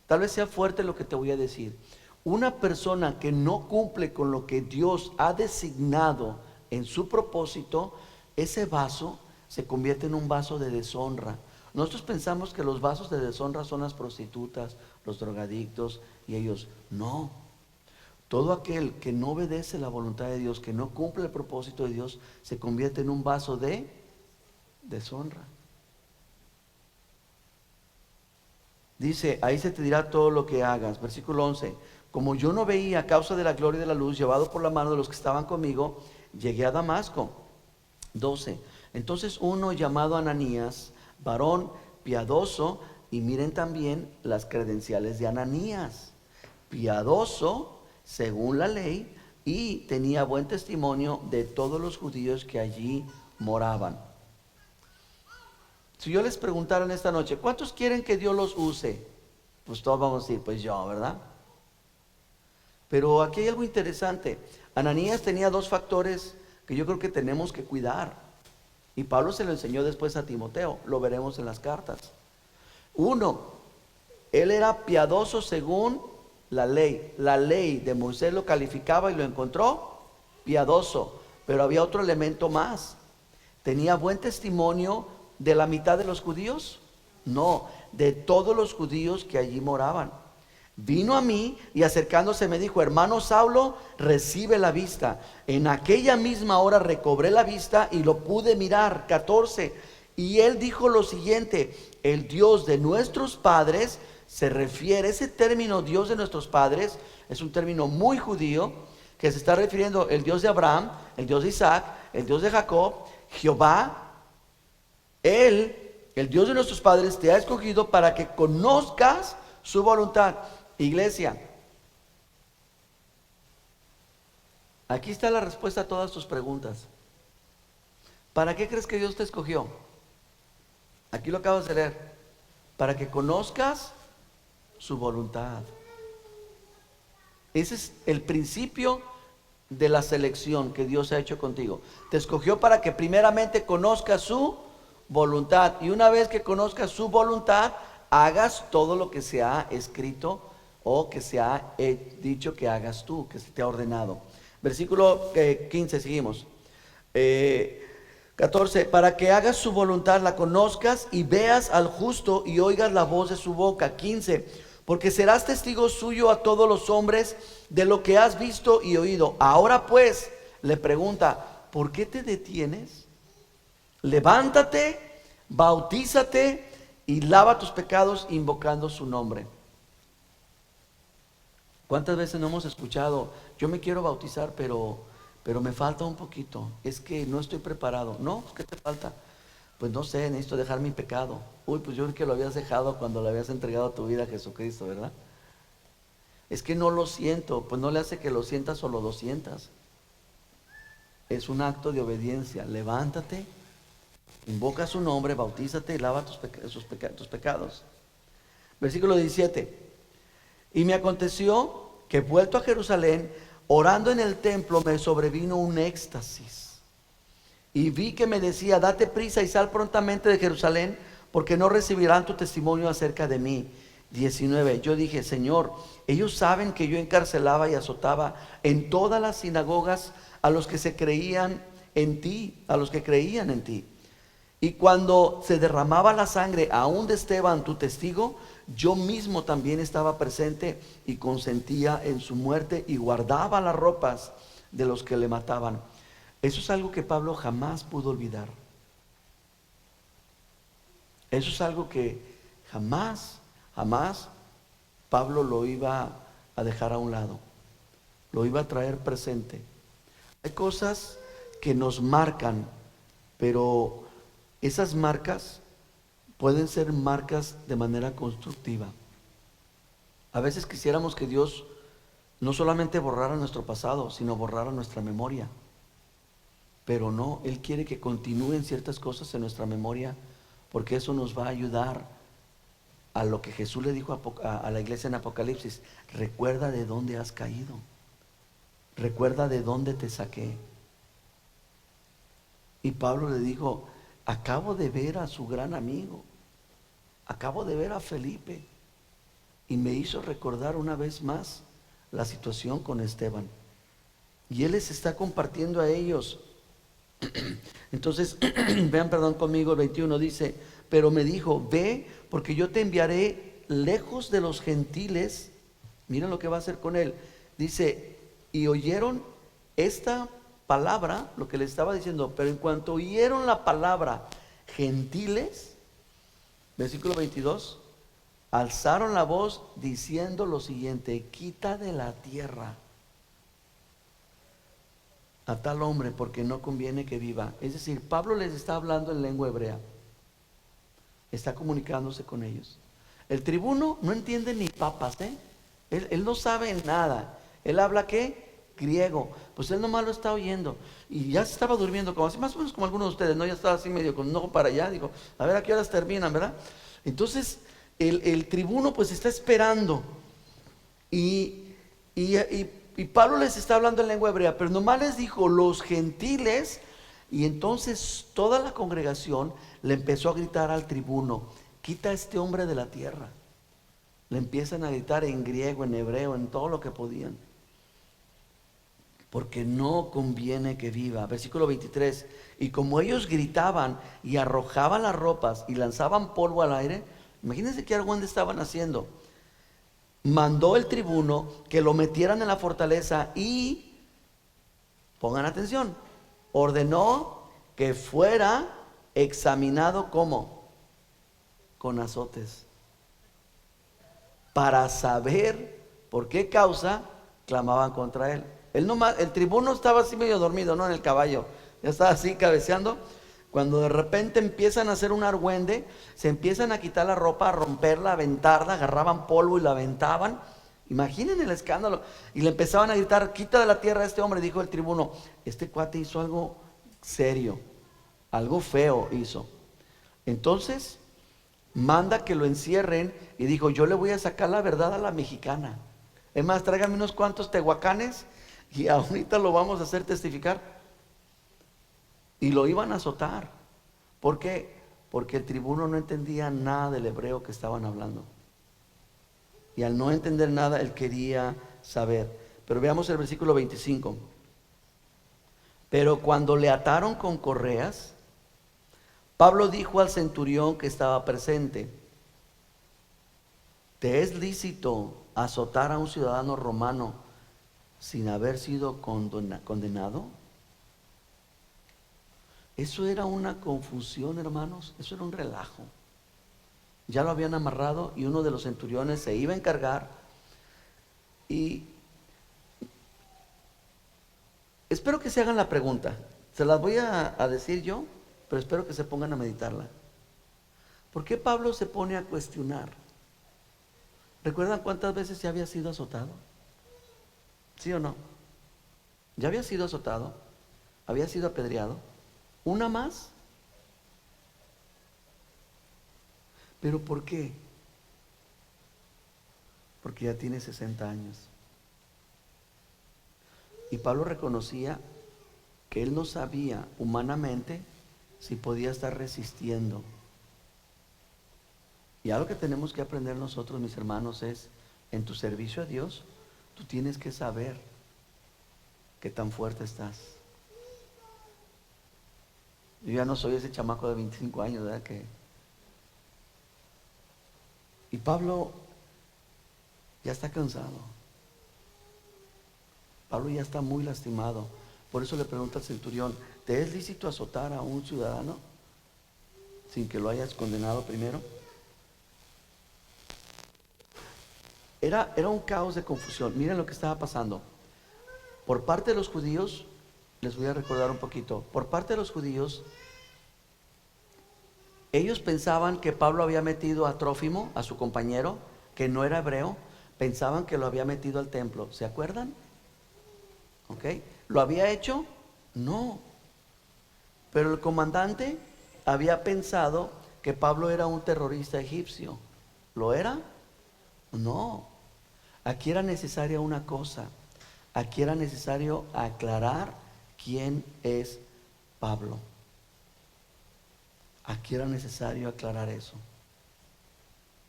A: tal vez sea fuerte lo que te voy a decir. Una persona que no cumple con lo que Dios ha designado en su propósito, ese vaso se convierte en un vaso de deshonra. Nosotros pensamos que los vasos de deshonra son las prostitutas, los drogadictos y ellos. No. Todo aquel que no obedece la voluntad de Dios, que no cumple el propósito de Dios, se convierte en un vaso de deshonra. Dice, ahí se te dirá todo lo que hagas. Versículo 11. Como yo no veía a causa de la gloria de la luz, llevado por la mano de los que estaban conmigo, llegué a Damasco. 12. Entonces uno llamado Ananías, varón piadoso, y miren también las credenciales de Ananías, piadoso según la ley, y tenía buen testimonio de todos los judíos que allí moraban. Si yo les preguntara en esta noche, ¿cuántos quieren que Dios los use? Pues todos vamos a decir, pues yo, ¿verdad? Pero aquí hay algo interesante. Ananías tenía dos factores que yo creo que tenemos que cuidar. Y Pablo se lo enseñó después a Timoteo, lo veremos en las cartas. Uno, él era piadoso según la ley. La ley de Moisés lo calificaba y lo encontró piadoso. Pero había otro elemento más. ¿Tenía buen testimonio de la mitad de los judíos? No, de todos los judíos que allí moraban. Vino a mí y acercándose me dijo, hermano Saulo, recibe la vista. En aquella misma hora recobré la vista y lo pude mirar. 14. Y él dijo lo siguiente, el Dios de nuestros padres, se refiere, ese término Dios de nuestros padres, es un término muy judío, que se está refiriendo el Dios de Abraham, el Dios de Isaac, el Dios de Jacob, Jehová. Él, el Dios de nuestros padres, te ha escogido para que conozcas su voluntad. Iglesia, aquí está la respuesta a todas tus preguntas. ¿Para qué crees que Dios te escogió? Aquí lo acabas de leer. Para que conozcas su voluntad. Ese es el principio de la selección que Dios ha hecho contigo. Te escogió para que primeramente conozcas su voluntad. Y una vez que conozcas su voluntad, hagas todo lo que se ha escrito o que se ha dicho que hagas tú, que se te ha ordenado. Versículo 15, seguimos. 14, para que hagas su voluntad, la conozcas y veas al justo y oigas la voz de su boca. 15, porque serás testigo suyo a todos los hombres de lo que has visto y oído. Ahora pues, le pregunta, ¿por qué te detienes? Levántate, bautízate y lava tus pecados invocando su nombre. ¿Cuántas veces no hemos escuchado, yo me quiero bautizar, pero me falta un poquito, es que no estoy preparado? No, pues, ¿qué te falta? Pues no sé, necesito dejar mi pecado. Uy, pues yo creo que lo habías dejado cuando le habías entregado tu vida a Jesucristo, ¿verdad? Es que no lo siento, pues no le hace que lo sientas o lo sientas. Es un acto de obediencia. Levántate, invoca su nombre, bautízate y lava tus pecados. Versículo 17. Y me aconteció que vuelto a Jerusalén, orando en el templo, me sobrevino un éxtasis. Y vi que me decía, date prisa y sal prontamente de Jerusalén, porque no recibirán tu testimonio acerca de mí. 19. Yo dije, Señor, ellos saben que yo encarcelaba y azotaba en todas las sinagogas a los que se creían en ti, a los que creían en ti. Y cuando se derramaba la sangre aún de Esteban, tu testigo, yo mismo también estaba presente y consentía en su muerte y guardaba las ropas de los que le mataban. Eso es algo que Pablo jamás pudo olvidar. Eso es algo que jamás Pablo lo iba a dejar a un lado. Lo iba a traer presente. Hay cosas que nos marcan, pero esas marcas pueden ser marcas de manera constructiva. A veces quisiéramos que Dios no solamente borrara nuestro pasado, sino borrara nuestra memoria. Pero no, Él quiere que continúen ciertas cosas en nuestra memoria, porque eso nos va a ayudar a lo que Jesús le dijo a la iglesia en Apocalipsis. Recuerda de dónde has caído. Recuerda de dónde te saqué. Y Pablo le dijo, acabo de ver a su gran amigo. Acabo de ver a Felipe. Y me hizo recordar una vez más la situación con Esteban. Y él les está compartiendo a ellos. Entonces, vean, perdón conmigo, el 21 dice, pero me dijo, ve, porque yo te enviaré lejos de los gentiles. Miren lo que va a hacer con él. Dice, y oyeron esta palabra, lo que le estaba diciendo, pero en cuanto oyeron la palabra gentiles, versículo 22, alzaron la voz diciendo lo siguiente, quita de la tierra a tal hombre, porque no conviene que viva. Es decir, Pablo les está hablando en lengua hebrea, está comunicándose con ellos. El tribuno no entiende ni papas, él no sabe nada. Él habla ¿qué? Griego. Pues él nomás lo está oyendo. Y ya se estaba durmiendo, como así, más o menos como algunos de ustedes, ¿no? Ya estaba así medio con un ojo para allá. Dijo, a ver a qué horas terminan, ¿verdad? Entonces, el tribuno pues está esperando. Y Pablo les está hablando en lengua hebrea, pero nomás les dijo los gentiles. Y entonces toda la congregación le empezó a gritar al tribuno, quita a este hombre de la tierra. Le empiezan a gritar en griego, en hebreo, en todo lo que podían, porque no conviene que viva. Versículo 23, y como ellos gritaban y arrojaban las ropas y lanzaban polvo al aire, imagínense qué argüende estaban haciendo. Mandó el tribuno que lo metieran en la fortaleza y, pongan atención, ordenó que fuera examinado como con azotes, para saber por qué causa clamaban contra él. El tribuno estaba así medio dormido, ¿no? En el caballo, ya estaba así cabeceando. Cuando de repente empiezan a hacer un argüende, se empiezan a quitar la ropa, a romperla, a aventarla, agarraban polvo y la aventaban. Imaginen el escándalo. Y le empezaban a gritar, quita de la tierra a este hombre. Dijo el tribuno, este cuate hizo algo serio, algo feo hizo. Entonces manda que lo encierren y dijo, yo le voy a sacar la verdad a la mexicana. Es más, tráigame unos cuantos tehuacanes y ahorita lo vamos a hacer testificar. Y lo iban a azotar. ¿Por qué? Porque el tribuno no entendía nada del hebreo que estaban hablando. Y al no entender nada, él quería saber. Pero veamos el versículo 25. Pero cuando le ataron con correas, Pablo dijo al centurión que estaba presente, ¿te es lícito azotar a un ciudadano romano sin haber sido condenado? Eso era una confusión, hermanos. Eso era un relajo. Ya lo habían amarrado y uno de los centuriones se iba a encargar Y espero que se hagan la pregunta. Se las voy a decir yo, pero espero que se pongan a meditarla. ¿Por qué Pablo se pone a cuestionar? ¿Recuerdan cuántas veces ya había sido azotado? ¿Sí o no? Ya había sido azotado, había sido apedreado. ¿Una más? ¿Pero por qué? Porque ya tiene 60 años. Y Pablo reconocía que él no sabía humanamente si podía estar resistiendo. Y algo que tenemos que aprender nosotros, mis hermanos, es en tu servicio a Dios, tú tienes que saber qué tan fuerte estás. Yo ya no soy ese chamaco de 25 años, ¿verdad? Y Pablo ya está cansado. Pablo ya está muy lastimado. Por eso le pregunta al centurión, ¿te es lícito azotar a un ciudadano sin que lo hayas condenado primero? Era un caos de confusión. Miren lo que estaba pasando. Por parte de los judíos, les voy a recordar un poquito, por parte de los judíos, ellos pensaban que Pablo había metido a Trófimo, a su compañero, que no era hebreo, pensaban que lo había metido al templo. ¿Se acuerdan? ¿Ok? ¿Lo había hecho? No. Pero el comandante había pensado que Pablo era un terrorista egipcio. ¿Lo era? No. Aquí era necesaria una cosa. Aquí era necesario aclarar quién es Pablo. Aquí era necesario aclarar eso.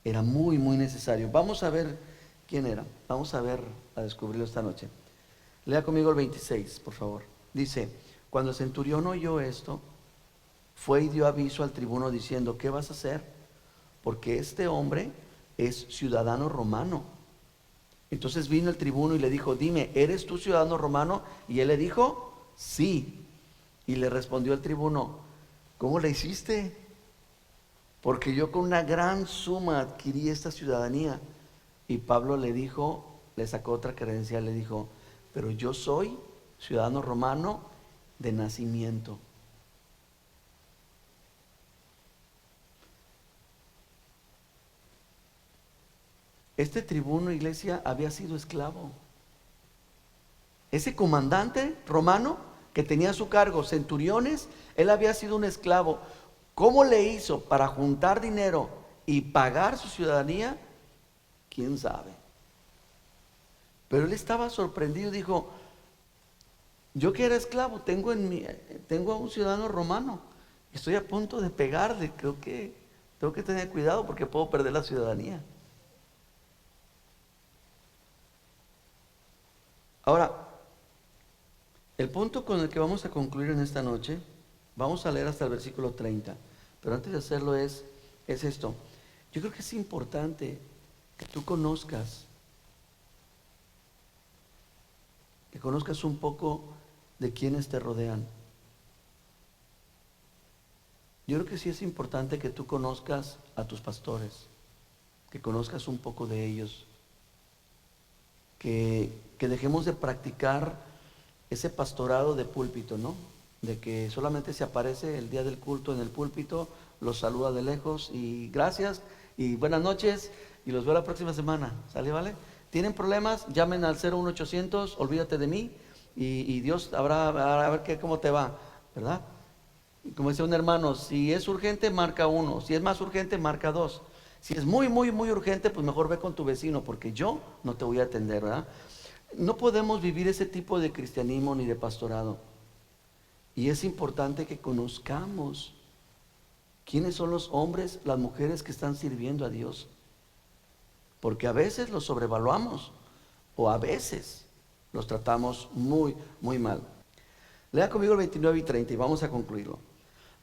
A: Era muy, muy necesario. Vamos a ver quién era. Vamos a descubrirlo esta noche. Lea conmigo el 26, por favor. Dice, cuando el centurión oyó esto, fue y dio aviso al tribuno diciendo, ¿qué vas a hacer? Porque este hombre es ciudadano romano. Entonces vino el tribuno y le dijo, dime, ¿eres tú ciudadano romano? Y él le dijo, sí. Y le respondió el tribuno, ¿cómo le hiciste? Porque yo con una gran suma adquirí esta ciudadanía. Y Pablo le dijo, le sacó otra credencial, le dijo, pero yo soy ciudadano romano de nacimiento. Este tribuno, iglesia, había sido esclavo. Ese comandante romano que tenía a su cargo centuriones, él había sido un esclavo. ¿Cómo le hizo para juntar dinero y pagar su ciudadanía? ¿Quién sabe? Pero él estaba sorprendido, dijo, yo que era esclavo, tengo a un ciudadano romano, estoy a punto de pegarle, creo que tengo que tener cuidado porque puedo perder la ciudadanía. Ahora, el punto con el que vamos a concluir en esta noche, vamos a leer hasta el versículo 30, pero antes de hacerlo es esto. Yo creo que es importante que tú conozcas un poco de quienes te rodean. Yo creo que sí es importante que tú conozcas a tus pastores, que conozcas un poco de ellos, que dejemos de practicar ese pastorado de púlpito, ¿no? De que solamente se aparece el día del culto en el púlpito, los saluda de lejos y gracias y buenas noches y los veo la próxima semana, ¿sale, vale? ¿Tienen problemas? Llamen al 01800, olvídate de mí y Dios a ver cómo te va, ¿verdad? Como dice un hermano, si es urgente, marca 1, si es más urgente, marca 2. Si es muy, muy, muy urgente, pues mejor ve con tu vecino, porque yo no te voy a atender, ¿verdad? No podemos vivir ese tipo de cristianismo ni de pastorado. Y es importante que conozcamos quiénes son los hombres, las mujeres que están sirviendo a Dios. Porque a veces los sobrevaluamos o a veces los tratamos muy, muy mal. Lea conmigo el 29 y 30 y vamos a concluirlo.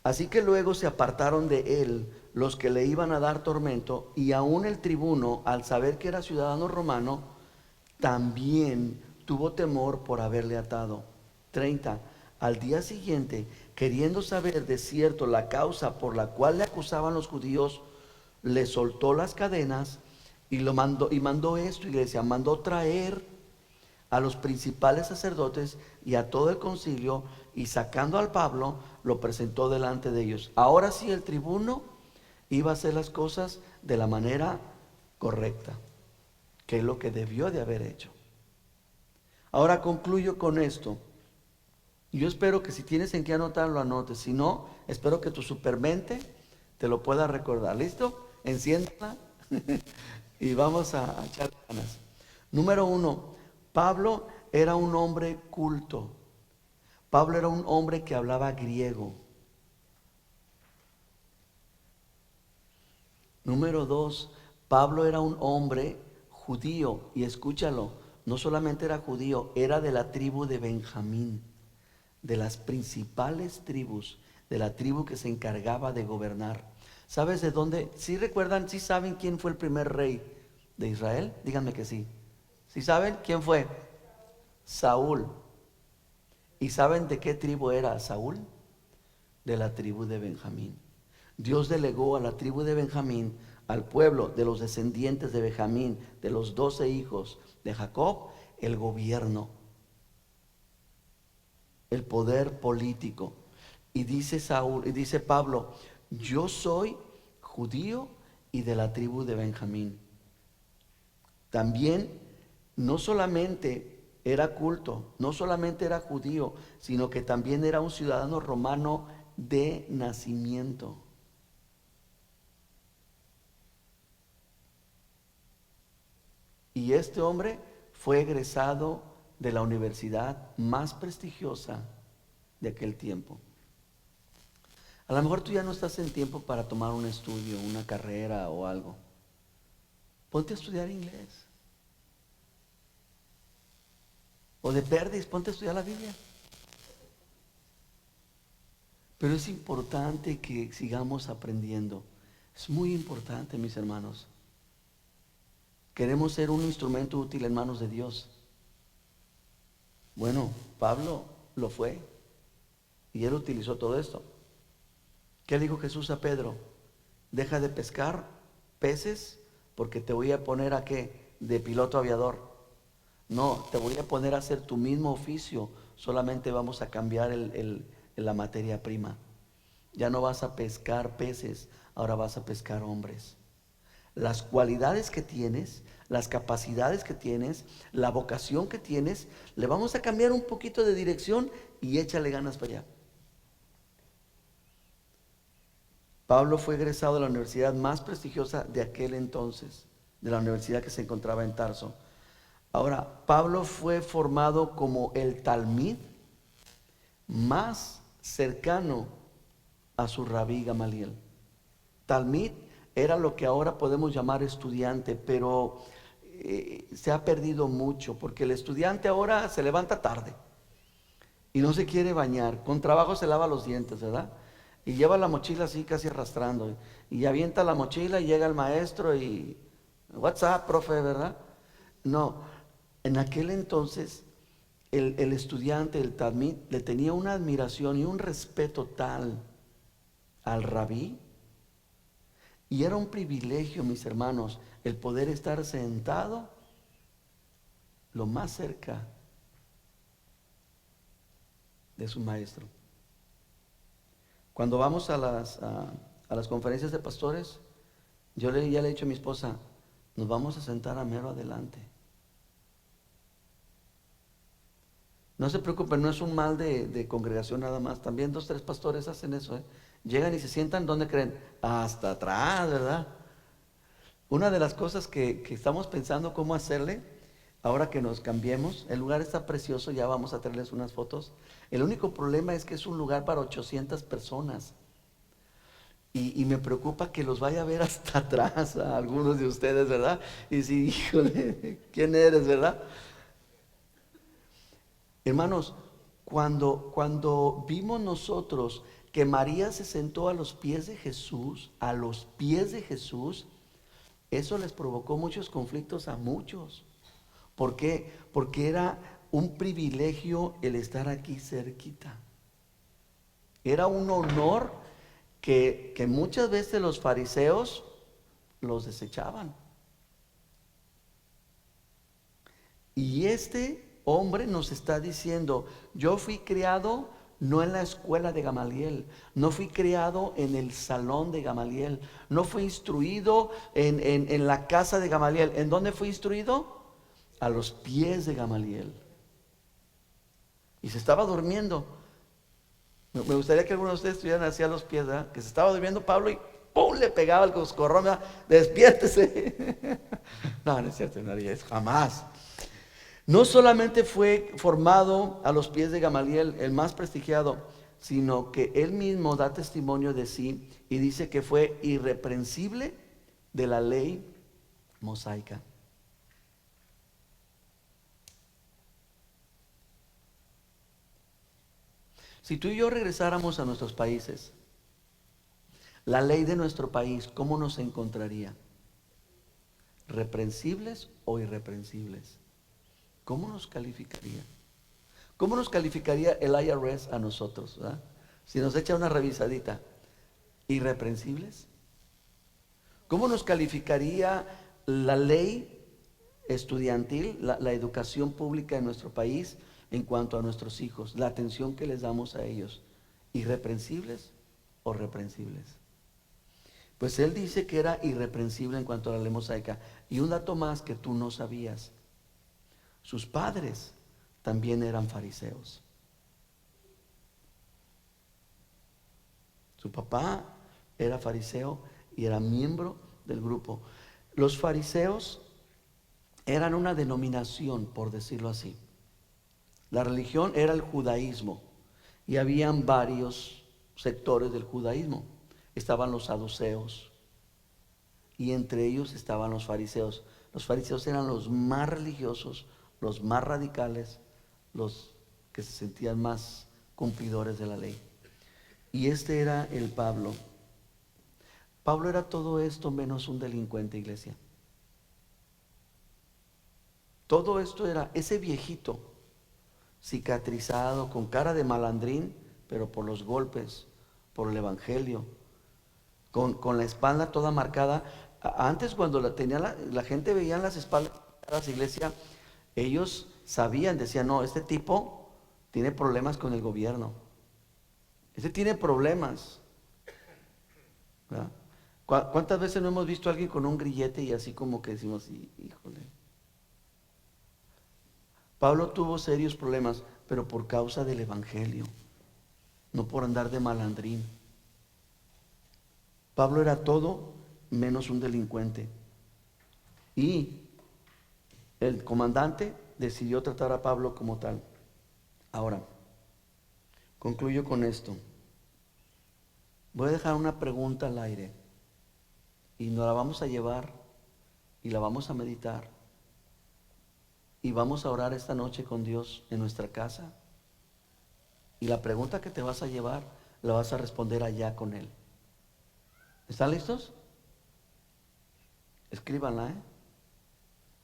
A: Así que luego se apartaron de él los que le iban a dar tormento, y aún el tribuno, al saber que era ciudadano romano, también tuvo temor por haberle atado. 30. Al día siguiente, queriendo saber de cierto la causa por la cual le acusaban los judíos, le soltó las cadenas mandó esto, iglesia, mandó traer a los principales sacerdotes y a todo el concilio, y sacando al Pablo, lo presentó delante de ellos. Ahora sí el tribuno iba a hacer las cosas de la manera correcta, que es lo que debió de haber hecho. Ahora concluyo con esto. Yo espero que si tienes en qué anotar, lo anotes. Si no, espero que tu supermente te lo pueda recordar. ¿Listo? Enciéndala y vamos a echar ganas. Número 1, Pablo era un hombre culto. Pablo era un hombre que hablaba griego. Número 2, Pablo era un hombre judío. Y escúchalo, no solamente era judío, era de la tribu de Benjamín, de las principales tribus, de la tribu que se encargaba de gobernar. ¿Sabes de dónde? ¿Sí recuerdan, sí saben quién fue el primer rey de Israel? Díganme que sí. ¿Sí saben quién fue? Saúl. ¿Y saben de qué tribu era Saúl? De la tribu de Benjamín. Dios delegó a la tribu de Benjamín, al pueblo de los descendientes de Benjamín, de los 12 hijos de Jacob, el gobierno, el poder político. Y dice Saúl, y dice Pablo, yo soy judío y de la tribu de Benjamín. También no solamente era culto, no solamente era judío, sino que también era un ciudadano romano de nacimiento. Y este hombre fue egresado de la universidad más prestigiosa de aquel tiempo. A lo mejor tú ya no estás en tiempo para tomar un estudio, una carrera o algo. Ponte a estudiar inglés. O de perdiz, ponte a estudiar la Biblia. Pero es importante que sigamos aprendiendo. Es muy importante, mis hermanos. Queremos ser un instrumento útil en manos de Dios. Bueno, Pablo lo fue. Y él utilizó todo esto. ¿Qué le dijo Jesús a Pedro? Deja de pescar peces porque te voy a poner a qué? De piloto aviador. No, te voy a poner a hacer tu mismo oficio. Solamente vamos a cambiar la materia prima. Ya no vas a pescar peces, ahora vas a pescar hombres. Las cualidades que tienes, las capacidades que tienes, la vocación que tienes, le vamos a cambiar un poquito de dirección y échale ganas para allá. Pablo fue egresado de la universidad más prestigiosa de aquel entonces, de la universidad que se encontraba en Tarso. Ahora, Pablo fue formado como el talmid más cercano a su rabí Gamaliel. Talmid era lo que ahora podemos llamar estudiante, pero se ha perdido mucho, porque el estudiante ahora se levanta tarde y no se quiere bañar, con trabajo se lava los dientes, ¿verdad? Y lleva la mochila así casi arrastrando, y avienta la mochila y llega el maestro y what's up, profe, ¿verdad? No, en aquel entonces el estudiante, el talmid, le tenía una admiración y un respeto tal al rabí. Y era un privilegio, mis hermanos, el poder estar sentado lo más cerca de su maestro. Cuando vamos a las conferencias de pastores, ya le he dicho a mi esposa, nos vamos a sentar a mero adelante. No se preocupen, no es un mal de congregación nada más. También 2, 3 pastores hacen eso, ¿eh? Llegan y se sientan, ¿dónde creen? Hasta atrás, ¿verdad? Una de las cosas que estamos pensando cómo hacerle, ahora que nos cambiemos, el lugar está precioso, ya vamos a traerles unas fotos. El único problema es que es un lugar para 800 personas. Y me preocupa que los vaya a ver hasta atrás a algunos de ustedes, ¿verdad? Y si, híjole, ¿quién eres, verdad? Hermanos, cuando vimos nosotros que María se sentó a los pies de Jesús, eso les provocó muchos conflictos a muchos. ¿Por qué? Porque era un privilegio el estar aquí cerquita. Era un honor que muchas veces los fariseos los desechaban. Y este hombre nos está diciendo, yo fui criado no en la escuela de Gamaliel, no fui criado en el salón de Gamaliel, no fui instruido en la casa de Gamaliel. ¿En dónde fui instruido? A los pies de Gamaliel. Y se estaba durmiendo. Me gustaría que algunos de ustedes estuvieran así a los pies, ¿verdad? Que se estaba durmiendo Pablo y ¡pum! Le pegaba el coscorrón, ¿verdad? Despiértese. No, no es cierto, no haría eso, jamás. No solamente fue formado a los pies de Gamaliel, el más prestigiado, sino que él mismo da testimonio de sí y dice que fue irreprensible de la ley mosaica. Si tú y yo regresáramos a nuestros países, la ley de nuestro país, ¿cómo nos encontraría? ¿Reprensibles o irreprensibles? ¿Cómo nos calificaría? ¿Cómo nos calificaría el IRS a nosotros? ¿Verdad? Si nos echa una revisadita, ¿irreprensibles? ¿Cómo nos calificaría la ley estudiantil, la educación pública en nuestro país en cuanto a nuestros hijos, la atención que les damos a ellos? ¿Irreprensibles o reprensibles? Pues él dice que era irreprensible en cuanto a la ley mosaica. Y un dato más que tú no sabías: sus padres también eran fariseos. Su papá era fariseo y era miembro del grupo. Los fariseos eran una denominación, por decirlo así. La religión era el judaísmo y habían varios sectores del judaísmo. Estaban los saduceos y entre ellos estaban los fariseos. Los fariseos eran los más religiosos, los más radicales, los que se sentían más cumplidores de la ley. Y este era el Pablo. Pablo era todo esto menos un delincuente, iglesia. Todo esto era ese viejito cicatrizado, con cara de malandrín, pero por los golpes, por el evangelio, con la espalda toda marcada. Antes, cuando la gente veía las espaldas de la iglesia, ellos sabían, decían, no, este tipo tiene problemas con el gobierno, este tiene problemas, ¿verdad? ¿Cuántas veces no hemos visto a alguien con un grillete y así como que decimos, híjole? Pablo tuvo serios problemas, pero por causa del evangelio, no por andar de malandrín. Pablo era todo menos un delincuente. Y el comandante decidió tratar a Pablo como tal. Ahora, concluyo con esto. Voy a dejar una pregunta al aire y nos la vamos a llevar y la vamos a meditar y vamos a orar esta noche con Dios en nuestra casa. Y la pregunta que te vas a llevar la vas a responder allá con Él. ¿Están listos? Escríbanla, ¿eh?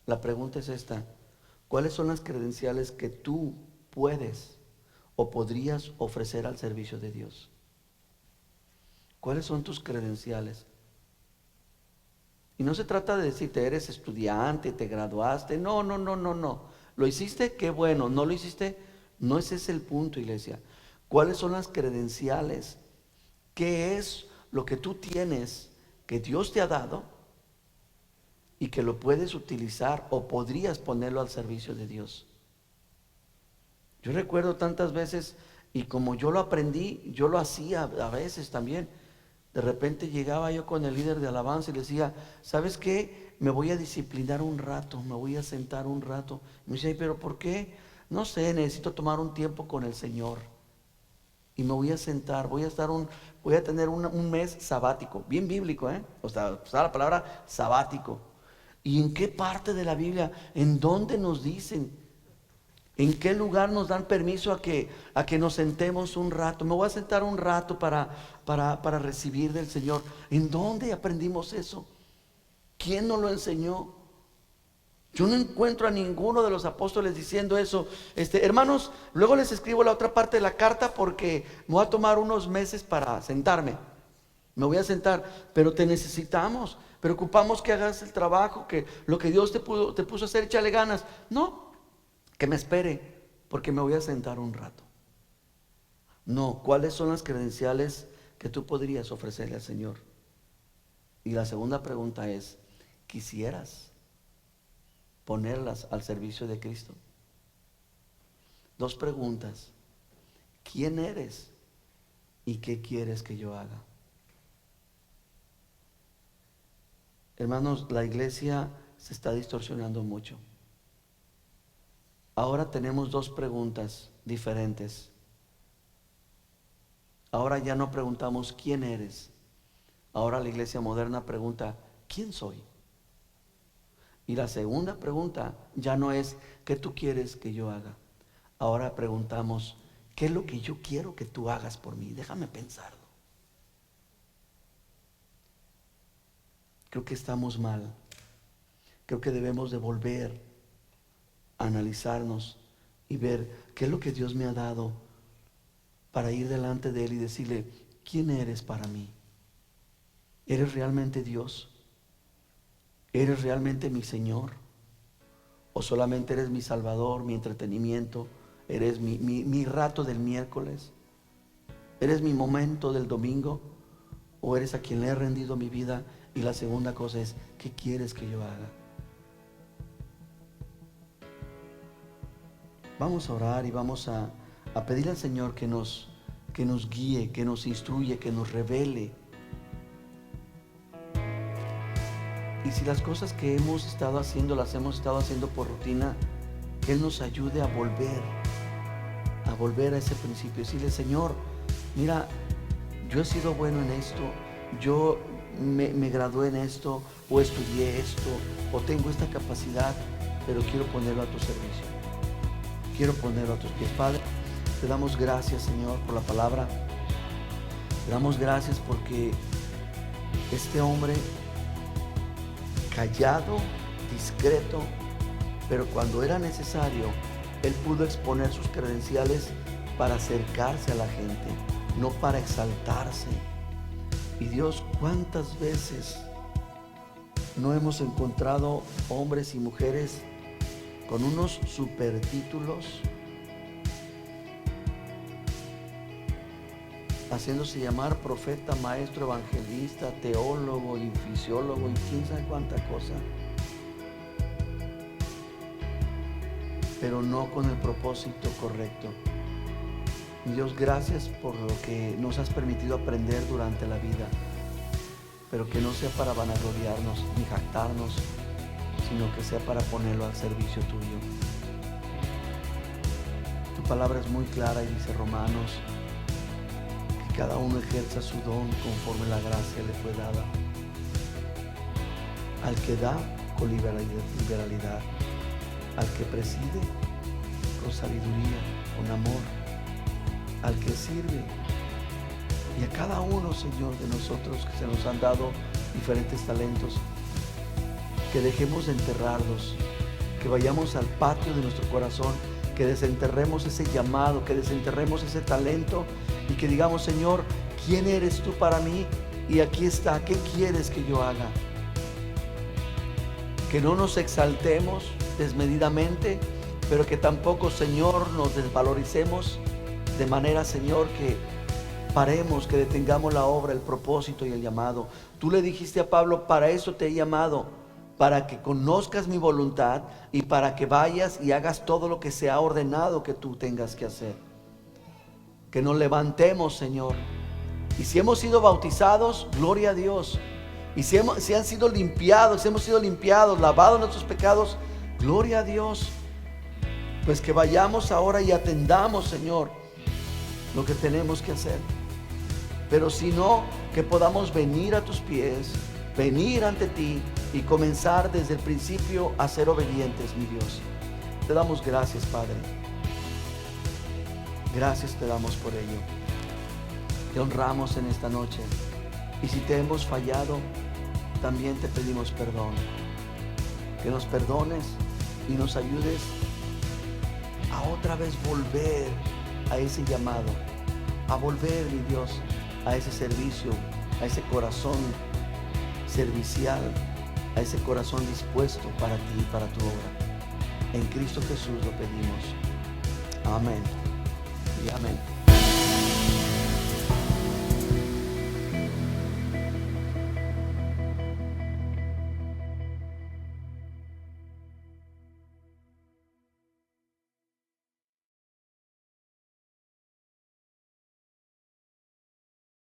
A: La pregunta es esta: ¿cuáles son las credenciales que tú puedes o podrías ofrecer al servicio de Dios? ¿Cuáles son tus credenciales? Y no se trata de decirte eres estudiante, te graduaste. No, no, no, no, no. ¿Lo hiciste? Qué bueno. ¿No lo hiciste? No, ese es el punto, iglesia. ¿Cuáles son las credenciales? ¿Qué es lo que tú tienes que Dios te ha dado y que lo puedes utilizar o podrías ponerlo al servicio de Dios? Yo recuerdo tantas veces, y como yo lo aprendí, yo lo hacía a veces también. De repente llegaba yo con el líder de alabanza y le decía, ¿sabes qué? Me voy a disciplinar un rato, me voy a sentar un rato. Y me decía, ¿pero por qué? No sé, necesito tomar un tiempo con el Señor. Y me voy a sentar, voy a tener un mes sabático, bien bíblico, ¿eh? O sea, está la palabra sabático. ¿Y en qué parte de la Biblia? ¿En dónde nos dicen? ¿En qué lugar nos dan permiso a que nos sentemos un rato? Me voy a sentar un rato para recibir del Señor. ¿En dónde aprendimos eso? ¿Quién nos lo enseñó? Yo no encuentro a ninguno de los apóstoles diciendo eso. Hermanos, luego les escribo la otra parte de la carta porque me voy a tomar unos meses para sentarme. Me voy a sentar, pero te necesitamos. Preocupamos que hagas el trabajo, que lo que Dios te puso a hacer, échale ganas. No. que me espere porque me voy a sentar un rato. No, ¿cuáles son las credenciales que tú podrías ofrecerle al Señor? Y la segunda pregunta es, ¿quisieras ponerlas al servicio de Cristo? Dos preguntas. ¿Quién eres y qué quieres que yo haga? Hermanos, la iglesia se está distorsionando mucho. Ahora tenemos dos preguntas diferentes. Ahora ya no preguntamos quién eres. Ahora la iglesia moderna pregunta, ¿quién soy? Y la segunda pregunta ya no es, ¿qué tú quieres que yo haga? Ahora preguntamos, ¿qué es lo que yo quiero que tú hagas por mí? Déjame pensarlo. Creo que estamos mal. Creo que debemos de volver a analizarnos y ver qué es lo que Dios me ha dado para ir delante de Él y decirle, ¿quién eres para mí? ¿Eres realmente Dios? ¿Eres realmente mi Señor? ¿O solamente eres mi Salvador, mi entretenimiento? ¿Eres mi rato del miércoles? ¿Eres mi momento del domingo? ¿O eres a quien le he rendido mi vida? Y la segunda cosa es, ¿qué quieres que yo haga? Vamos a orar y vamos a pedirle al Señor que nos guíe, que nos instruye, que nos revele. Y si las cosas que hemos estado haciendo, las hemos estado haciendo por rutina, que Él nos ayude a volver a ese principio. Decirle, Señor, mira, yo he sido bueno en esto, yo me gradué en esto, o estudié esto, o tengo esta capacidad, pero quiero ponerlo a tu servicio. Quiero ponerlo a tus pies. Padre, te damos gracias, Señor, por la palabra. Te damos gracias porque este hombre, callado, discreto, pero cuando era necesario, él pudo exponer sus credenciales para acercarse a la gente, no para exaltarse. Y Dios, ¿cuántas veces no hemos encontrado hombres y mujeres con unos super títulos, haciéndose llamar profeta, maestro, evangelista, teólogo y fisiólogo y quién sabe cuánta cosa, pero no con el propósito correcto? Dios, gracias por lo que nos has permitido aprender durante la vida, pero que no sea para vanagloriarnos ni jactarnos, sino que sea para ponerlo al servicio tuyo. Tu palabra es muy clara y dice, Romanos, que cada uno ejerza su don conforme la gracia le fue dada. Al que da con liberalidad, al que preside con sabiduría, con amor, al que sirve, y a cada uno, Señor, de nosotros que se nos han dado diferentes talentos, que dejemos de enterrarlos, que vayamos al patio de nuestro corazón, que desenterremos ese llamado, que desenterremos ese talento y que digamos, Señor, ¿quién eres tú para mí? Y aquí está, ¿qué quieres que yo haga? Que no nos exaltemos desmedidamente, pero que tampoco, Señor, nos desvaloricemos de manera, Señor, que paremos, que detengamos la obra, el propósito y el llamado. Tú le dijiste a Pablo, para eso te he llamado, para que conozcas mi voluntad y para que vayas y hagas todo lo que se ha ordenado que tú tengas que hacer. Que nos levantemos, Señor. Y si hemos sido bautizados, gloria a Dios. Y si han sido limpiados, hemos sido limpiados, lavados nuestros pecados, gloria a Dios. Pues que vayamos ahora y atendamos, Señor, lo que tenemos que hacer. Pero si no, que podamos venir a tus pies, venir ante ti y comenzar desde el principio a ser obedientes, mi Dios. Te damos gracias, Padre. Gracias te damos por ello. Te honramos en esta noche. Y si te hemos fallado, también te pedimos perdón. Que nos perdones y nos ayudes a otra vez volver a ese llamado, a volver, mi Dios, a ese servicio, a ese corazón servicial, a ese corazón dispuesto para ti y para tu obra. En Cristo Jesús lo pedimos. Amén y amén.